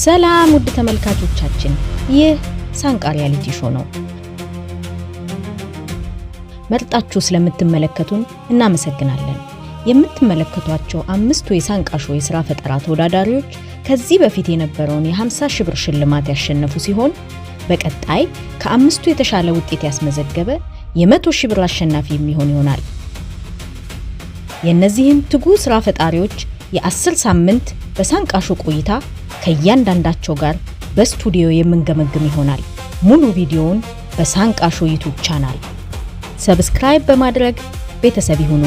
ሰላም ውድ ተመልካቾቻችን፣ ይህ ሳንቃ ሪያሊቲ ሾው ነው። መርጣችሁ ስለምትመለከቱን እናመሰግናለን። የምትመለከቷቸው 5 የሳንቃ ሾው የሥራ ፈጠራ ተወዳዳሪዎች ከዚህ በፊት የነበረውን የ50 ሺህ ብር ሽልማት ያሸነፉ ሲሆን በቀጣይ ከ5ቱ የተሻለ ውጤት ያስመዘገበ የ100 ሺህ ብር አሸናፊ የሚሆን ይሆናል። የእነዚህን ትጉ ሥራ ፈጣሪዎች የ10 ሳምንት በሳንቃ ሾው ቆይታ ከእያንዳንዳቸው ጋር በስቱዲዮ የምንገመግም ይሆናል። ሙሉ ቪዲዮውን በሳንቃ ሾው ዩቲዩብ ቻናል ሰብስክራይብ በማድረግ ቤተሰብ ይሁኑ።